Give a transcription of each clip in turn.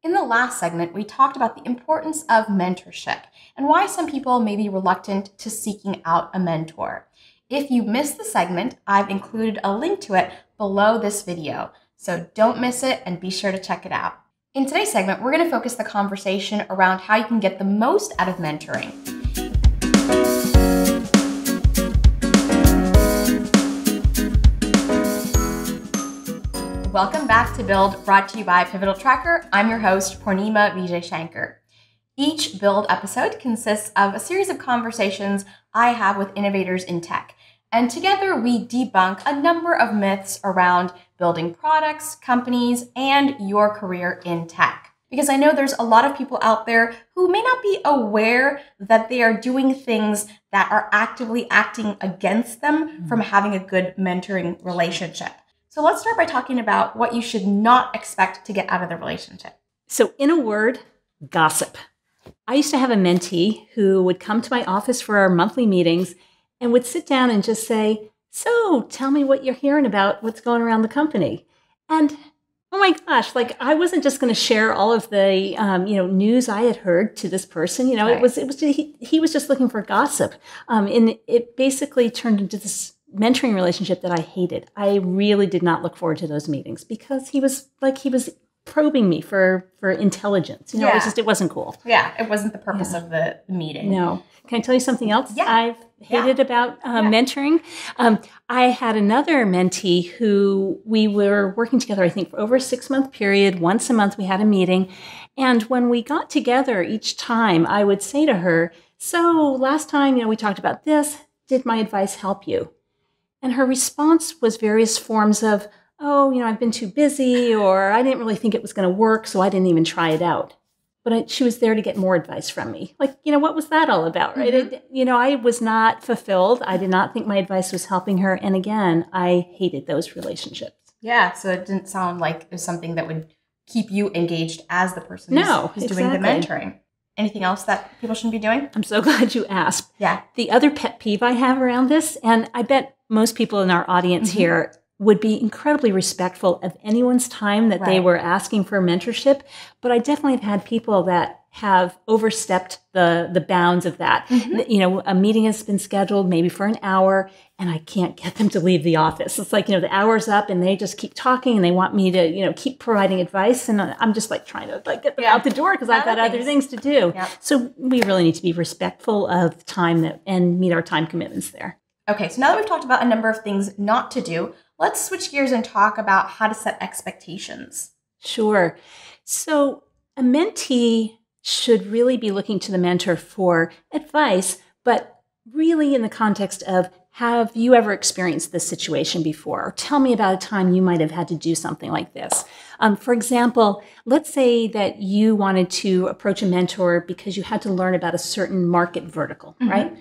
In the last segment, we talked about the importance of mentorship and why some people may be reluctant to seeking out a mentor. If you missed the segment, I've included a link to it below this video, so don't miss it and be sure to check it out. In today's segment, we're going to focus the conversation around how you can get the most out of mentoring. Welcome back to Build, brought to you by Pivotal Tracker. I'm your host, Purnima Vijay Shankar. Each Build episode consists of a series of conversations I have with innovators in tech. And together we debunk a number of myths around building products, companies, and your career in tech. Because I know there's a lot of people out there who may not be aware that they are doing things that are actively acting against them from having a good mentoring relationship. So let's start by talking about what you should not expect to get out of the relationship. So in a word, gossip. I used to have a mentee who would come to my office for our monthly meetings and would sit down and just say, "So tell me what you're hearing about what's going around the company." And oh my gosh, like I wasn't just going to share all of the news I had heard to this person. Right. It was he was just looking for gossip, and it basically turned into this mentoring relationship that I hated. I really did not look forward to those meetings because he was probing me for intelligence. It wasn't cool. Yeah, it wasn't the purpose of the meeting. No. Can I tell you something else Yeah. I've hated about mentoring? I had another mentee who we were working together, I think, for over a 6-month period. Once a month we had a meeting. And when we got together each time, I would say to her, "So last time, we talked about this. Did my advice help you?" And her response was various forms of, "Oh, I've been too busy," or "I didn't really think it was going to work, so I didn't even try it out." But she was there to get more advice from me. What was that all about, right? Mm-hmm. I was not fulfilled. I did not think my advice was helping her. And again, I hated those relationships. Yeah, so it didn't sound like it was something that would keep you engaged as the person who's doing the mentoring. Anything else that people shouldn't be doing? I'm so glad you asked. Yeah. The other pet peeve I have around this, and I bet most people in our audience here would be incredibly respectful of anyone's time that they were asking for mentorship. But I definitely have had people that have overstepped the bounds of that. A meeting has been scheduled maybe for an hour and I can't get them to leave the office. It's like, the hour's up and they just keep talking and they want me to, keep providing advice. And I'm just trying to get them out the door because I've got other things to do. Yep. So we really need to be respectful of time and meet our time commitments there. Okay, so now that we've talked about a number of things not to do, let's switch gears and talk about how to set expectations. Sure. So a mentee should really be looking to the mentor for advice, but really in the context of, have you ever experienced this situation before? Or tell me about a time you might have had to do something like this. For example, let's say that you wanted to approach a mentor because you had to learn about a certain market vertical, right?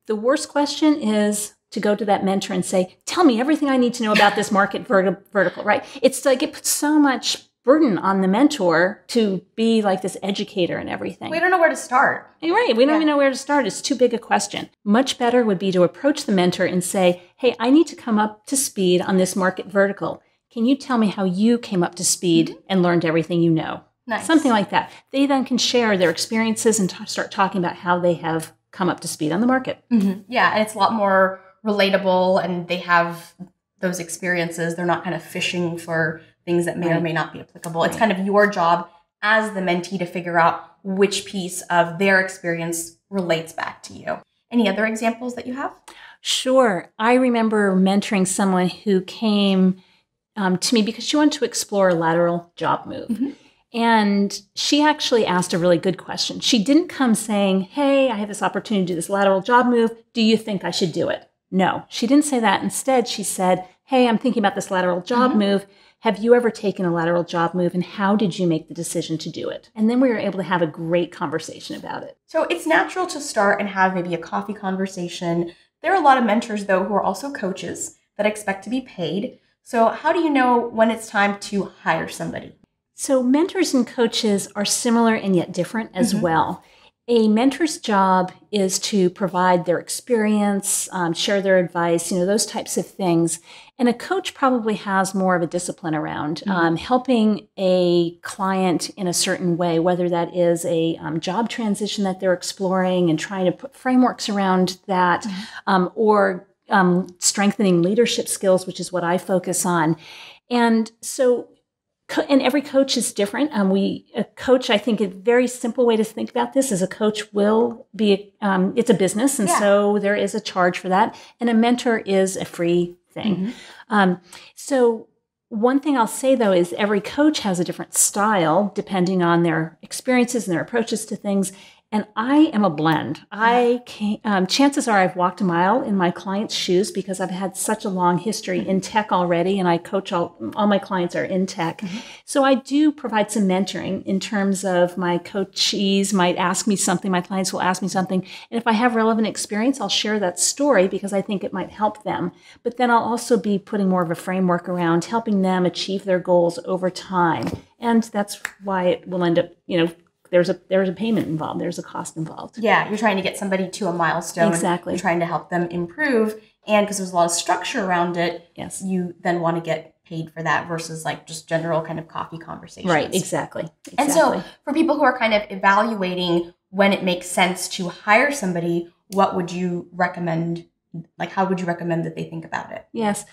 The worst question is to go to that mentor and say, "Tell me everything I need to know about this market vertical," right? It's like it puts so much burden on the mentor to be like this educator and everything. We don't know where to start. Right. We don't even know where to start. It's too big a question. Much better would be to approach the mentor and say, "Hey, I need to come up to speed on this market vertical. Can you tell me how you came up to speed and learned everything you know?" Nice. Something like that. They then can share their experiences and start talking about how they have come up to speed on the market. Yeah, and it's a lot more relatable and they have those experiences. They're not kind of fishing for things that may or may not be applicable. It's kind of your job as the mentee to figure out which piece of their experience relates back to you. Any other examples that you have? Sure. I remember mentoring someone who came to me because she wanted to explore a lateral job move. And she actually asked a really good question. She didn't come saying, "Hey, I have this opportunity to do this lateral job move. Do you think I should do it?" No, she didn't say that. Instead, she said, "Hey, I'm thinking about this lateral job move. Have you ever taken a lateral job move and how did you make the decision to do it?" And then we were able to have a great conversation about it. So it's natural to start and have maybe a coffee conversation. There are a lot of mentors, though, who are also coaches that expect to be paid. So how do you know when it's time to hire somebody? So mentors and coaches are similar and yet different as well. A mentor's job is to provide their experience, share their advice, those types of things. And a coach probably has more of a discipline around helping a client in a certain way, whether that is a job transition that they're exploring and trying to put frameworks around that, or strengthening leadership skills, which is what I focus on. And so and every coach is different. A coach, I think a very simple way to think about this is a coach will be, it's a business. And so there is a charge for that. And a mentor is a free thing. So one thing I'll say though, is every coach has a different style depending on their experiences and their approaches to things. And I am a blend. Chances are I've walked a mile in my clients' shoes because I've had such a long history in tech already, and I coach all my clients are in tech. So I do provide some mentoring in terms of my coachees might ask me something, my clients will ask me something. And if I have relevant experience, I'll share that story because I think it might help them. But then I'll also be putting more of a framework around helping them achieve their goals over time. And that's why it will end up, there's a payment involved. There's a cost involved. Yeah, you're trying to get somebody to a milestone. Exactly. You're trying to help them improve. And because there's a lot of structure around it, you then want to get paid for that versus like just general kind of coffee conversations. Right, exactly. And so for people who are kind of evaluating when it makes sense to hire somebody, what would you recommend? Like, how would you recommend that they think about it? Yes.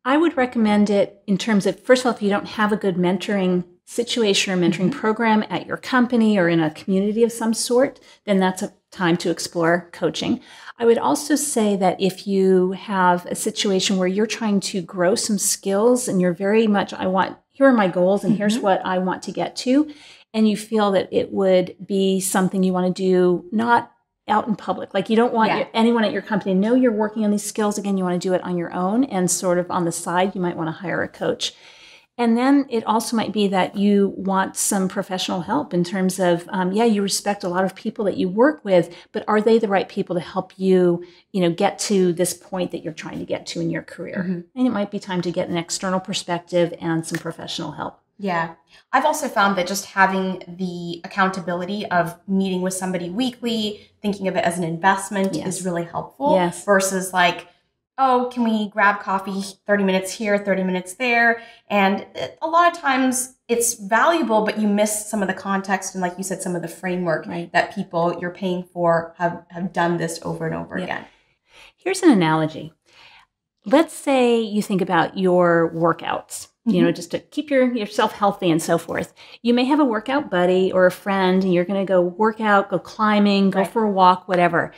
I would recommend it in terms of, first of all, if you don't have a good mentoring situation or mentoring program at your company or in a community of some sort, then that's a time to explore coaching. I would also say that if you have a situation where you're trying to grow some skills and you're very much, here are my goals and here's what I want to get to, and you feel that it would be something you want to do not out in public. Like you don't want anyone at your company to know you're working on these skills. Again, you want to do it on your own and sort of on the side, you might want to hire a coach. And then it also might be that you want some professional help in terms of, you respect a lot of people that you work with, but are they the right people to help you, get to this point that you're trying to get to in your career? And it might be time to get an external perspective and some professional help. Yeah. I've also found that just having the accountability of meeting with somebody weekly, thinking of it as an investment is really helpful versus like, oh, can we grab coffee 30 minutes here, 30 minutes there? And a lot of times it's valuable, but you miss some of the context and like you said, some of the framework that people you're paying for have done this over and over again. Here's an analogy. Let's say you think about your workouts, just to keep yourself healthy and so forth. You may have a workout buddy or a friend and you're going to go work out, go climbing, go for a walk, whatever.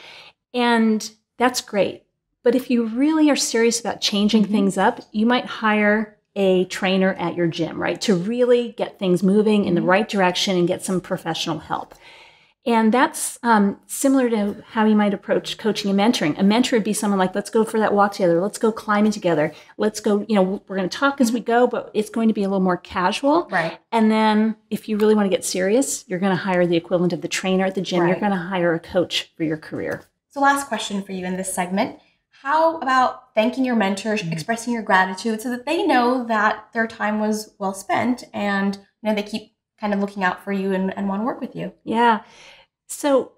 And that's great. But if you really are serious about changing things up, you might hire a trainer at your gym, right? To really get things moving in the right direction and get some professional help. And that's similar to how you might approach coaching and mentoring. A mentor would be someone like, let's go for that walk together. Let's go climbing together. Let's go, we're going to talk as we go, but it's going to be a little more casual. Right. And then if you really want to get serious, you're going to hire the equivalent of the trainer at the gym. You're going to hire a coach for your career. So last question for you in this segment. How about thanking your mentors, expressing your gratitude so that they know that their time was well spent and they keep kind of looking out for you and want to work with you? Yeah. So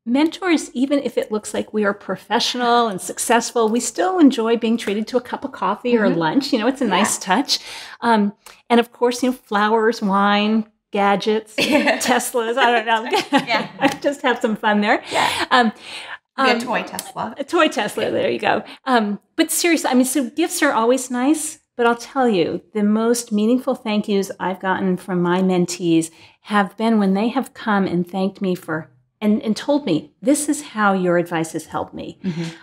mentors, even if it looks like we are professional and successful, we still enjoy being treated to a cup of coffee or lunch. It's a nice touch. And of course, flowers, wine, gadgets, Teslas, I don't know. I just have some fun there. Yeah. A toy Tesla. A toy Tesla, there you go. But seriously, so gifts are always nice, but I'll tell you, the most meaningful thank yous I've gotten from my mentees have been when they have come and thanked me for, and told me, this is how your advice has helped me.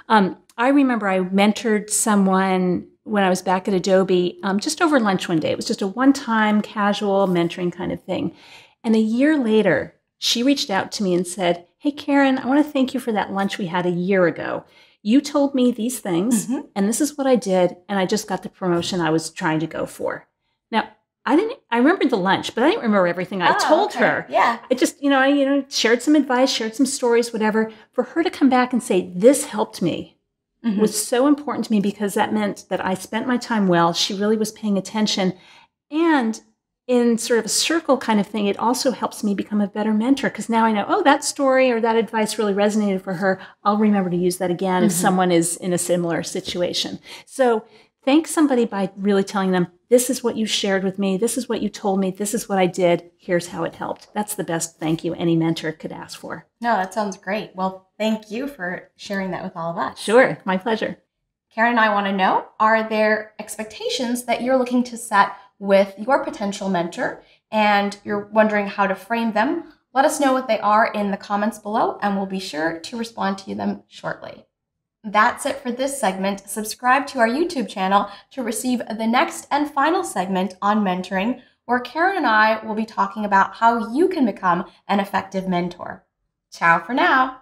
I remember I mentored someone when I was back at Adobe, just over lunch one day. It was just a one-time casual mentoring kind of thing. And a year later, she reached out to me and said, hey, Karen, I want to thank you for that lunch we had a year ago. You told me these things, and this is what I did, and I just got the promotion I was trying to go for. Now, I remembered the lunch, but I didn't remember everything I told her. Yeah. I just, I shared some advice, shared some stories, whatever. For her to come back and say, this helped me, was so important to me because that meant that I spent my time well. She really was paying attention. And in sort of a circle kind of thing, it also helps me become a better mentor because now I know, oh, that story or that advice really resonated for her. I'll remember to use that again if someone is in a similar situation. So thank somebody by really telling them, this is what you shared with me. This is what you told me. This is what I did. Here's how it helped. That's the best thank you any mentor could ask for. No, that sounds great. Well, thank you for sharing that with all of us. Sure. My pleasure. Karen and I want to know, are there expectations that you're looking to set with your potential mentor and you're wondering how to frame them? Let us know what they are in the comments below and we'll be sure to respond to them shortly. That's it for this segment. Subscribe to our YouTube channel to receive the next and final segment on mentoring, where Karen and I will be talking about how you can become an effective mentor. Ciao for now.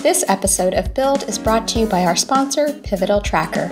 This episode of Build is brought to you by our sponsor, Pivotal Tracker.